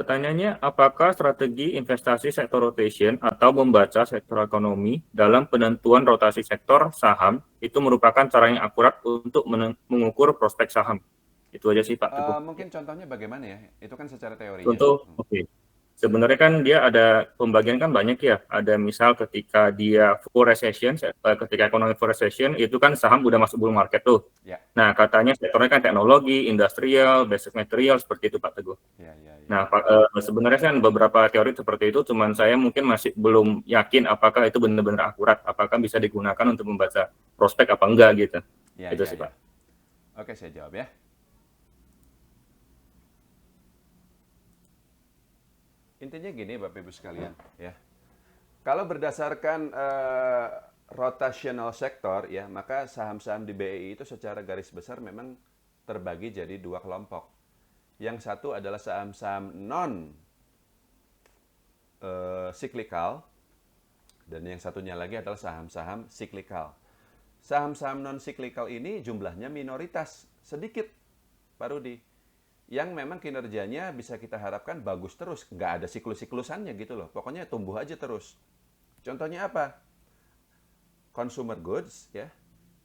Pertanyaannya, apakah strategi investasi sektor rotation atau membaca sektor ekonomi dalam penentuan rotasi sektor saham itu merupakan cara yang akurat untuk mengukur prospek saham? Itu aja sih Pak Teguh. Mungkin contohnya bagaimana ya? Itu kan secara teorinya. Contoh, oke. Sebenarnya kan dia ada pembagian kan banyak ya. Ada misal ketika dia full recession, ketika ekonomi full recession, itu kan saham udah masuk bull market tuh. Ya, Nah, katanya sektornya kan teknologi, industrial, basic material, seperti itu Pak Teguh. ya, ya, ya. Nah, sebenarnya kan beberapa teori seperti itu, cuman saya mungkin masih belum yakin apakah itu benar-benar akurat, apakah bisa digunakan untuk membaca prospek apa enggak gitu. Ya, Itu ya, sih ya. Pak. Oke, saya jawab ya. Intinya gini, Bapak Ibu sekalian, ya. Kalau berdasarkan rotational sector, ya, maka saham-saham di BEI itu secara garis besar memang terbagi jadi dua kelompok. Yang satu adalah saham-saham non cyclical, dan yang satunya lagi adalah saham-saham cyclical. Saham-saham non cyclical ini jumlahnya minoritas, sedikit, Pak Rudi, yang memang kinerjanya bisa kita harapkan bagus terus, nggak ada siklus-siklusannya gitu loh. Pokoknya tumbuh aja terus. Contohnya apa? Consumer goods, ya,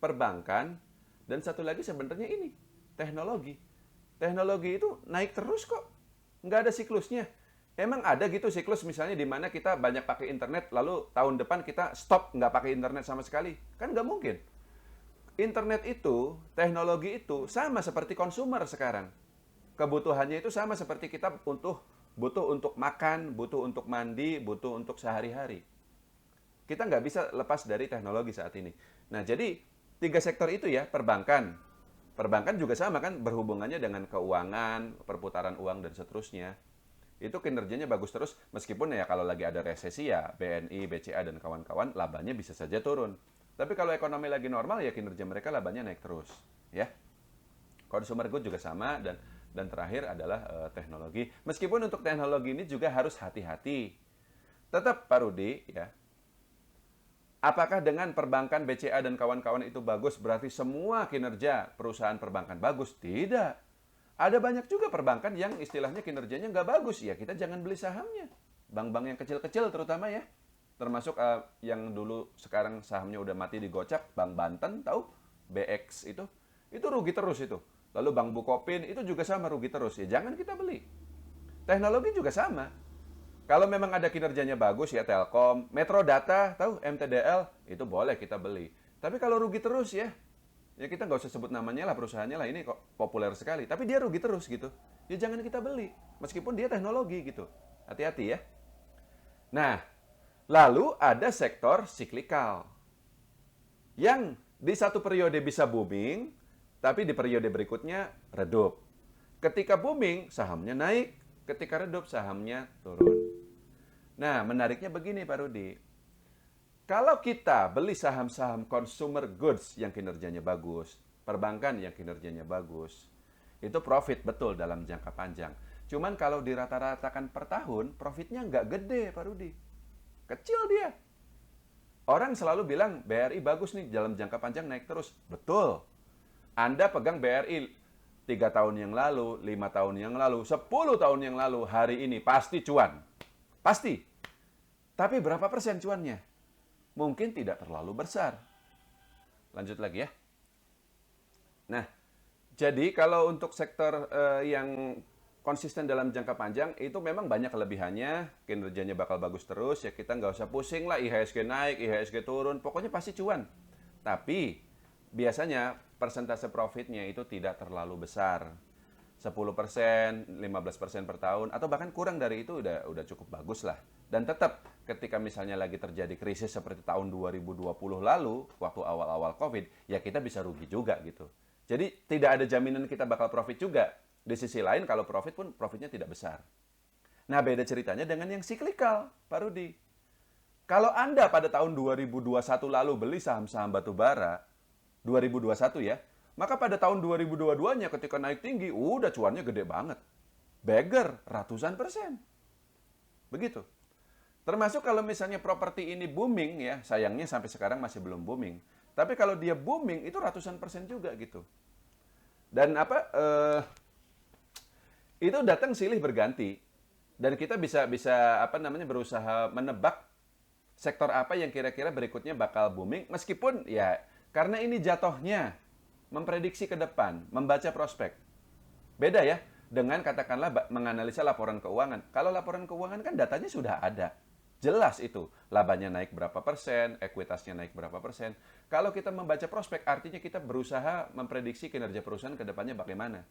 perbankan, dan satu lagi sebenarnya ini, teknologi. Teknologi itu naik terus kok, nggak ada siklusnya. Emang ada gitu siklus misalnya di mana kita banyak pakai internet, lalu tahun depan kita stop nggak pakai internet sama sekali? Kan nggak mungkin. Internet itu, teknologi itu sama seperti consumer sekarang. Kebutuhannya itu sama seperti kita butuh untuk makan, butuh untuk mandi, butuh untuk sehari-hari. Kita nggak bisa lepas dari teknologi saat ini. Nah, jadi tiga sektor itu ya, perbankan. Perbankan juga sama kan, berhubungannya dengan keuangan, perputaran uang, dan seterusnya. Itu kinerjanya bagus terus, meskipun ya kalau lagi ada resesi ya, BNI, BCA, dan kawan-kawan, labanya bisa saja turun. Tapi kalau ekonomi lagi normal ya kinerja mereka labanya naik terus. Ya, consumer good juga sama, dan terakhir adalah teknologi. Meskipun untuk teknologi ini juga harus hati-hati. Tetap Pak Rudi, ya, apakah dengan perbankan BCA dan kawan-kawan itu bagus berarti semua kinerja perusahaan perbankan bagus? Tidak. Ada banyak juga perbankan yang istilahnya kinerjanya nggak bagus. Ya kita jangan beli sahamnya. Bank-bank yang kecil-kecil terutama ya. Termasuk yang dulu sekarang sahamnya udah mati digocap, Bank Banten tahu? BX itu. Itu rugi terus itu. Lalu Bank Bukopin itu juga sama rugi terus. Ya jangan kita beli. Teknologi juga sama. Kalau memang ada kinerjanya bagus ya Telkom, Metro Data, tahu MTDL, itu boleh kita beli. Tapi kalau rugi terus ya kita nggak usah sebut namanya lah perusahaannya lah, ini kok populer sekali. Tapi dia rugi terus gitu, ya jangan kita beli. Meskipun dia teknologi gitu. Hati-hati ya. Nah, lalu ada sektor siklikal. Yang di satu periode bisa booming, tapi di periode berikutnya redup. Ketika booming, sahamnya naik. Ketika redup, sahamnya turun. Nah, menariknya begini Pak Rudi. Kalau kita beli saham-saham consumer goods yang kinerjanya bagus, perbankan yang kinerjanya bagus, itu profit betul dalam jangka panjang. Cuman kalau dirata-ratakan per tahun, profitnya nggak gede Pak Rudi. Kecil dia. Orang selalu bilang BRI bagus nih dalam jangka panjang naik terus. Betul. Anda pegang BRI 3 tahun yang lalu, 5 tahun yang lalu, 10 tahun yang lalu, hari ini pasti cuan. Pasti. Tapi berapa persen cuannya? Mungkin tidak terlalu besar. Lanjut lagi ya. Nah, jadi kalau untuk sektor yang konsisten dalam jangka panjang, itu memang banyak kelebihannya, kinerjanya bakal bagus terus, ya kita nggak usah pusing lah IHSG naik, IHSG turun, pokoknya pasti cuan. Tapi biasanya persentase profitnya itu tidak terlalu besar. 10%, 15% per tahun, atau bahkan kurang dari itu udah cukup bagus lah. Dan tetap ketika misalnya lagi terjadi krisis seperti tahun 2020 lalu, waktu awal-awal COVID, ya kita bisa rugi juga gitu. Jadi tidak ada jaminan kita bakal profit juga. Di sisi lain kalau profit pun profitnya tidak besar. Nah beda ceritanya dengan yang siklikal, Pak Rudi. Kalau Anda pada tahun 2021 lalu beli saham-saham batu bara, 2021 ya, maka pada tahun 2022-nya ketika naik tinggi, udah cuannya gede banget. Beggar, ratusan persen. Begitu. Termasuk kalau misalnya properti ini booming ya, sayangnya sampai sekarang masih belum booming. Tapi kalau dia booming itu ratusan persen juga gitu. Dan itu datang silih berganti. Dan kita bisa bisa apa namanya berusaha menebak sektor apa yang kira-kira berikutnya bakal booming, meskipun ya karena ini jatuhnya memprediksi ke depan, membaca prospek. Beda ya dengan katakanlah menganalisa laporan keuangan. Kalau laporan keuangan kan datanya sudah ada. Jelas itu, labanya naik berapa persen, ekuitasnya naik berapa persen. Kalau kita membaca prospek, artinya kita berusaha memprediksi kinerja perusahaan ke depannya bagaimana.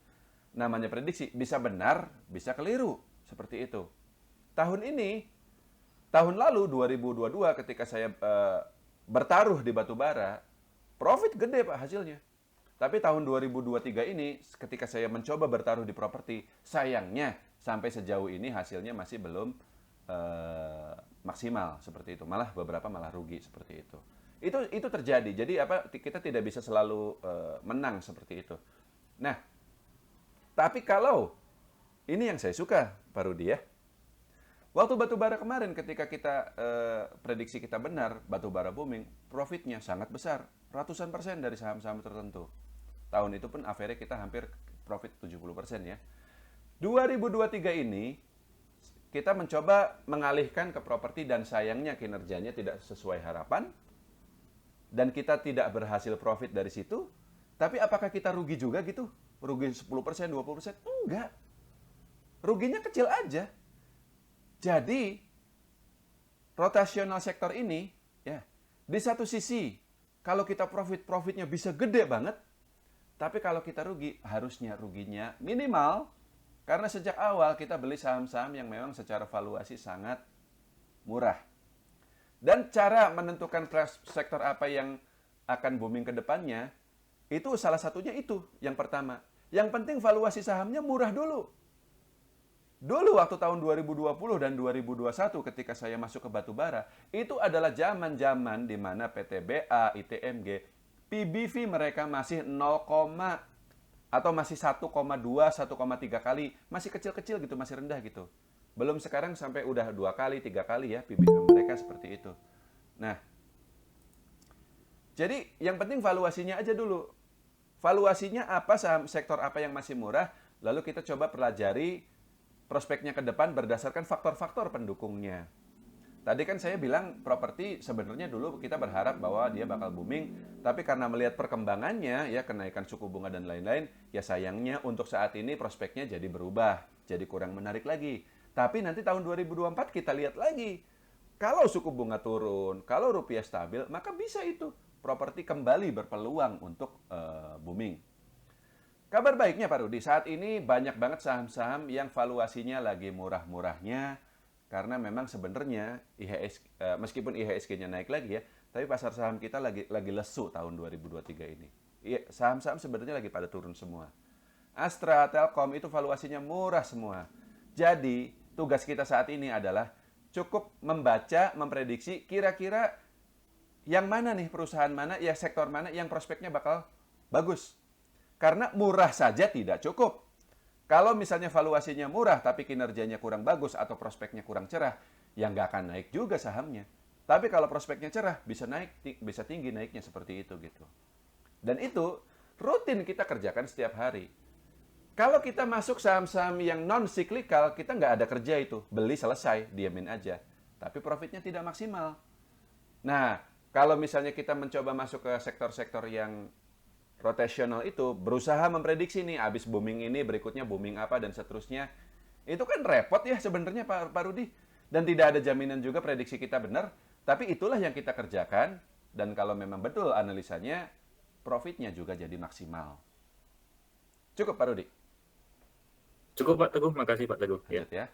Namanya prediksi, bisa benar, bisa keliru. Seperti itu. Tahun ini, tahun lalu 2022 ketika saya bertaruh di batubara, profit gede Pak hasilnya. Tapi tahun 2023 ini ketika saya mencoba bertaruh di properti, sayangnya sampai sejauh ini hasilnya masih belum maksimal seperti itu. Malah beberapa malah rugi seperti itu. Itu terjadi. Jadi apa kita tidak bisa selalu menang seperti itu. Nah, tapi kalau ini yang saya suka Pak Rudi ya. Waktu batubara kemarin ketika kita prediksi kita benar, batubara booming, profitnya sangat besar, ratusan persen dari saham-saham tertentu. Tahun itu pun average kita hampir profit 70% ya. 2023 ini kita mencoba mengalihkan ke properti dan sayangnya kinerjanya tidak sesuai harapan dan kita tidak berhasil profit dari situ. Tapi apakah kita rugi juga gitu? Rugi 10%, 20%? Enggak. Ruginya kecil aja. Jadi, rotasional sektor ini, ya, di satu sisi, kalau kita profitnya bisa gede banget, tapi kalau kita rugi, harusnya ruginya minimal, karena sejak awal kita beli saham-saham yang memang secara valuasi sangat murah. Dan cara menentukan sektor apa yang akan booming ke depannya, itu salah satunya itu, yang pertama. Yang penting valuasi sahamnya murah dulu. Dulu waktu tahun 2020 dan 2021 ketika saya masuk ke batubara, itu adalah zaman-zaman di mana PTBA, ITMG, PBV mereka masih 0, atau masih 1,2, 1,3 kali, masih kecil-kecil gitu, masih rendah gitu. Belum sekarang sampai udah 2 kali, 3 kali ya PBV mereka seperti itu. Nah, jadi yang penting valuasinya aja dulu. Valuasinya apa, saham sektor apa yang masih murah, lalu kita coba pelajari prospeknya ke depan berdasarkan faktor-faktor pendukungnya. Tadi kan saya bilang properti sebenarnya dulu kita berharap bahwa dia bakal booming, tapi karena melihat perkembangannya, ya kenaikan suku bunga dan lain-lain, ya sayangnya untuk saat ini prospeknya jadi berubah, jadi kurang menarik lagi. Tapi nanti tahun 2024 kita lihat lagi. Kalau suku bunga turun, kalau rupiah stabil, maka bisa itu properti kembali berpeluang untuk booming. Kabar baiknya Pak Rudi, saat ini banyak banget saham-saham yang valuasinya lagi murah-murahnya karena memang sebenarnya meskipun IHSG-nya naik lagi ya, tapi pasar saham kita lagi lesu tahun 2023 ini. Saham-saham sebenarnya lagi pada turun semua. Astra, Telkom itu valuasinya murah semua. Jadi, tugas kita saat ini adalah cukup membaca, memprediksi kira-kira yang mana nih perusahaan mana, ya sektor mana yang prospeknya bakal bagus. Karena murah saja tidak cukup. Kalau misalnya valuasinya murah tapi kinerjanya kurang bagus atau prospeknya kurang cerah, ya nggak akan naik juga sahamnya. Tapi kalau prospeknya cerah, bisa naik, bisa tinggi naiknya seperti itu gitu. Dan itu rutin kita kerjakan setiap hari. Kalau kita masuk saham-saham yang non-cyclical, kita nggak ada kerja itu. Beli selesai, diamin aja. Tapi profitnya tidak maksimal. Nah, kalau misalnya kita mencoba masuk ke sektor-sektor yang rotational itu, berusaha memprediksi nih, abis booming ini, berikutnya booming apa, dan seterusnya. Itu kan repot ya sebenarnya Pak Rudi. Dan tidak ada jaminan juga prediksi kita benar. Tapi itulah yang kita kerjakan. Dan kalau memang betul analisanya, profitnya juga jadi maksimal. Cukup Pak Rudi? Cukup Pak Teguh, makasih Pak Teguh. Lanjut ya.